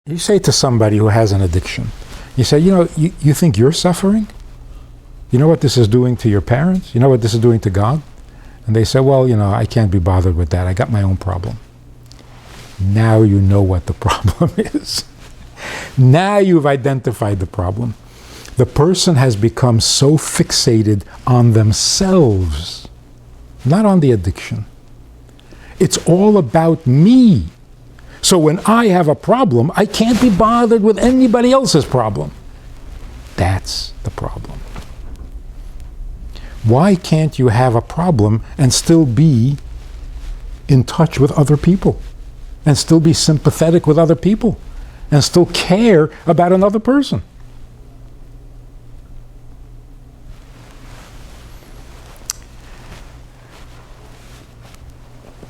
You say to somebody who has an addiction, you say, you think you're suffering? You know what this is doing to your parents? You know what this is doing to God? And they say, well, I can't be bothered with that. I got my own problem. Now you know what the problem is. Now you've identified the problem. The person has become so fixated on themselves, not on the addiction. It's all about me. So when I have a problem, I can't be bothered with anybody else's problem. That's the problem. Why can't you have a problem and still be in touch with other people? And still be sympathetic with other people? And still care about another person?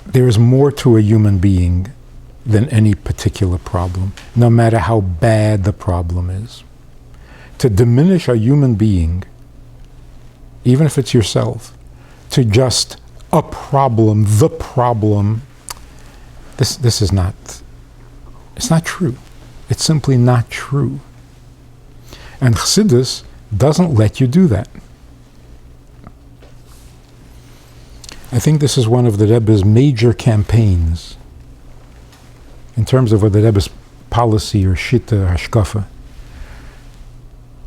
There is more to a human being than any particular problem, no matter how bad the problem is. To diminish a human being, even if it's yourself, to just a problem, the problem, this is not, it's not true. It's simply not true. And Chassidus doesn't let you do that. I think this is one of the Rebbe's major campaigns in terms of what the Rebbe's policy or shitta or hashkafa.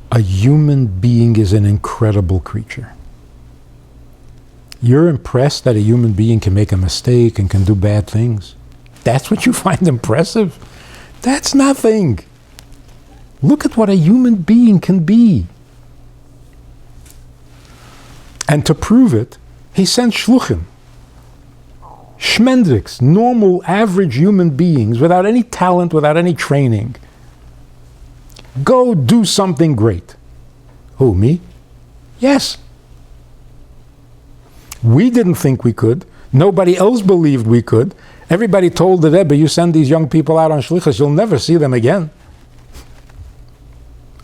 A human being is an incredible creature. You're impressed that a human being can make a mistake and can do bad things. That's what you find impressive? That's nothing. Look at what a human being can be. And to prove it, he sent shluchim, shmendriks, normal, average human beings without any talent, without any training. Go do something great. Who, me? Yes. We didn't think we could. Nobody else believed we could. Everybody told the Rebbe, you send these young people out on shlichus, you'll never see them again.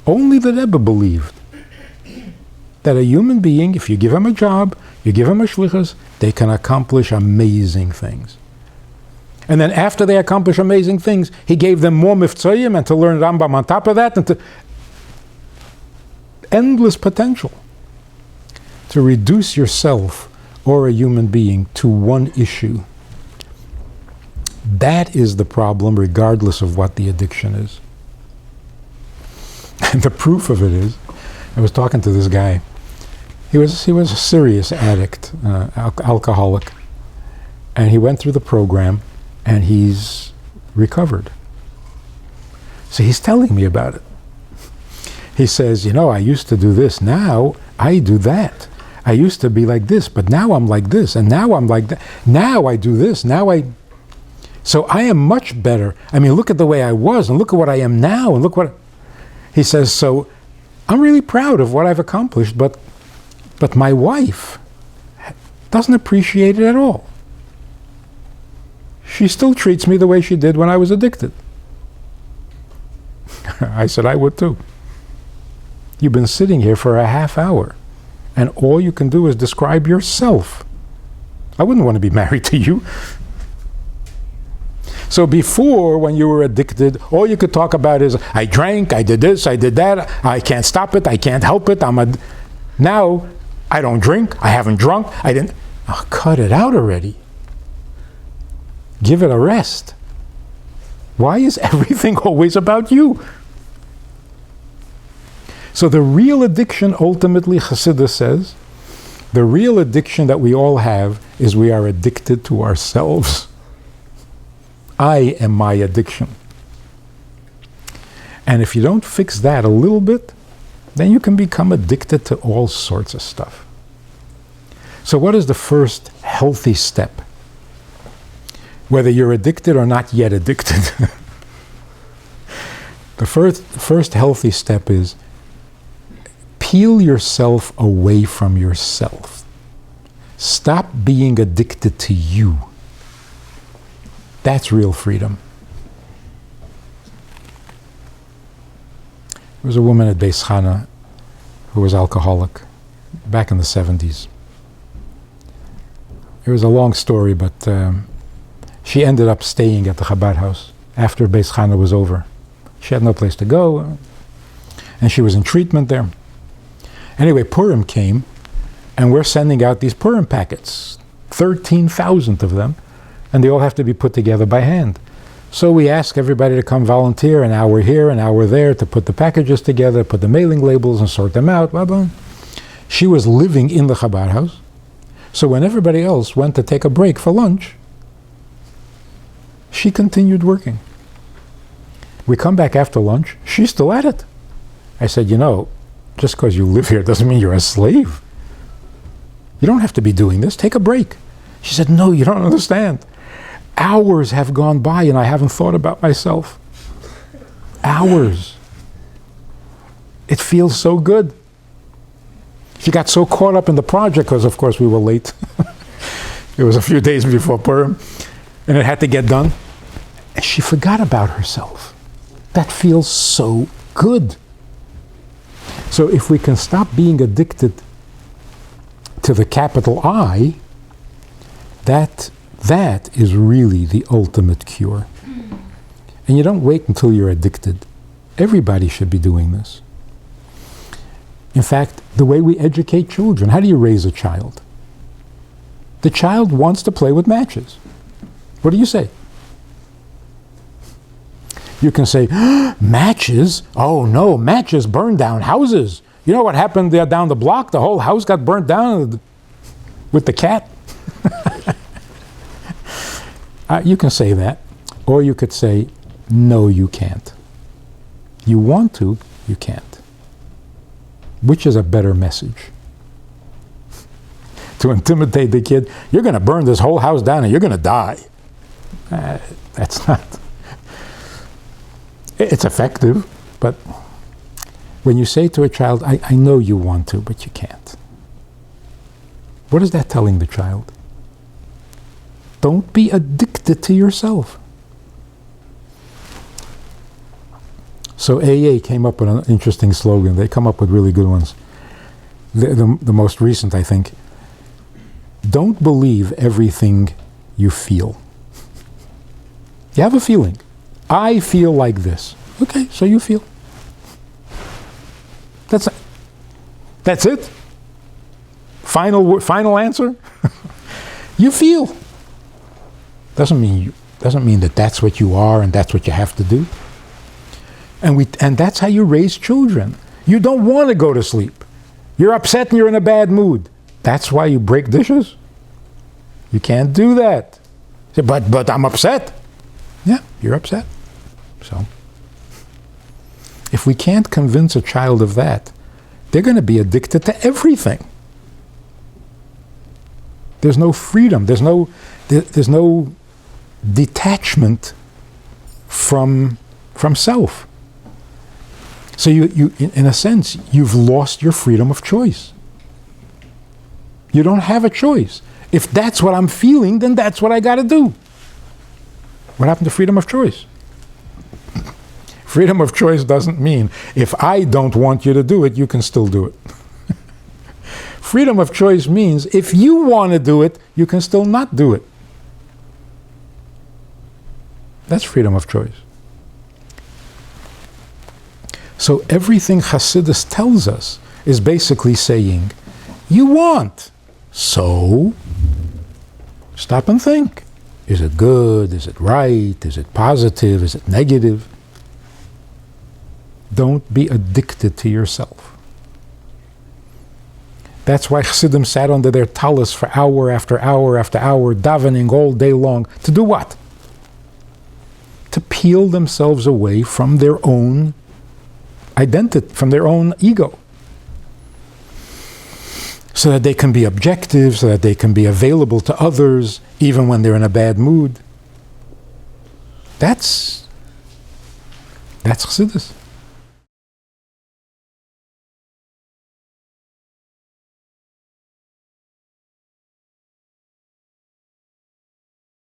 Only the Rebbe believed that a human being, if you give him a job, you give him a shlichus, they can accomplish amazing things. And then after they accomplish amazing things, he gave them more miftzayim and to learn Rambam on top of that, and to endless potential. To reduce yourself or a human being to one issue, that is the problem regardless of what the addiction is. And the proof of it is, I was talking to this guy. He was a serious addict, alcoholic, and he went through the program, and he's recovered. So he's telling me about it. He says, I used to do this, now I do that. I used to be like this, but now I'm like this, and now I'm like that. Now I do this, so I am much better. I mean, look at the way I was, and look at what I am now, and look what... He says, so I'm really proud of what I've accomplished, but my wife doesn't appreciate it at all. She still treats me the way she did when I was addicted. I said, I would too. You've been sitting here for a half hour, and all you can do is describe yourself. I wouldn't want to be married to you. So before, when you were addicted, all you could talk about is, I drank, I did this, I did that, I can't stop it, I can't help it, Now, I don't drink, I haven't drunk, I didn't... Oh, cut it out already. Give it a rest. Why is everything always about you? So the real addiction, ultimately, Chassidus says, the real addiction that we all have is we are addicted to ourselves. I am my addiction. And if you don't fix that a little bit, then you can become addicted to all sorts of stuff. So what is the first healthy step? Whether you're addicted or not yet addicted. The first healthy step is peel yourself away from yourself. Stop being addicted to you. That's real freedom. There was a woman at Beis Chana who was alcoholic back in the 70s. It was a long story, but she ended up staying at the Chabad house after Beis Chana was over. She had no place to go, and she was in treatment there. Anyway, Purim came, and we're sending out these Purim packets, 13,000 of them, and they all have to be put together by hand. So we ask everybody to come volunteer, an hour here, an hour there, to put the packages together, put the mailing labels and sort them out, blah, blah. She was living in the Chabad house. So when everybody else went to take a break for lunch, she continued working. We come back after lunch, she's still at it. I said, you know, just because you live here doesn't mean you're a slave. You don't have to be doing this, take a break. She said, no, you don't understand. Hours have gone by and I haven't thought about myself. Hours. It feels so good. She got so caught up in the project because, of course, we were late. It was a few days before Purim, and it had to get done. And she forgot about herself. That feels so good. So if we can stop being addicted to the capital I, that is really the ultimate cure. And you don't wait until you're addicted. Everybody should be doing this. In fact, the way we educate children, how do you raise a child? The child wants to play with matches. What do you say? You can say, matches? Oh no, matches burn down houses. You know what happened there down the block? The whole house got burnt down with the cat. You can say that. Or you could say, no, you can't. You want to, you can't. Which is a better message? To intimidate the kid, you're going to burn this whole house down and you're going to die. That's not... It's effective, but when you say to a child, I know you want to, but you can't. What is that telling the child? Don't be addicted to yourself. So AA came up with an interesting slogan. They come up with really good ones. The most recent, I think. Don't believe everything you feel. You have a feeling. I feel like this. Okay, so you feel. That's it. Final answer. You feel. Doesn't mean that that's what you are and that's what you have to do. And that's how you raise children. You don't want to go to sleep. You're upset and you're in a bad mood. That's why you break dishes. You can't do that. Say, but I'm upset. Yeah, you're upset. So, if we can't convince a child of that, they're going to be addicted to everything. There's no freedom. There's no detachment from self. So you, in a sense, you've lost your freedom of choice. You don't have a choice. If that's what I'm feeling, then that's what I got to do. What happened to freedom of choice? Freedom of choice doesn't mean if I don't want you to do it, you can still do it. Freedom of choice means if you want to do it, you can still not do it. That's freedom of choice. So everything Hasidus tells us is basically saying, you want, so stop and think. Is it good? Is it right? Is it positive? Is it negative? Don't be addicted to yourself. That's why Chassidim sat under their tallis for hour after hour after hour, davening all day long. To do what? To peel themselves away from their own identity, from their own ego. So that they can be objective, so that they can be available to others, even when they're in a bad mood. That's Chassidus.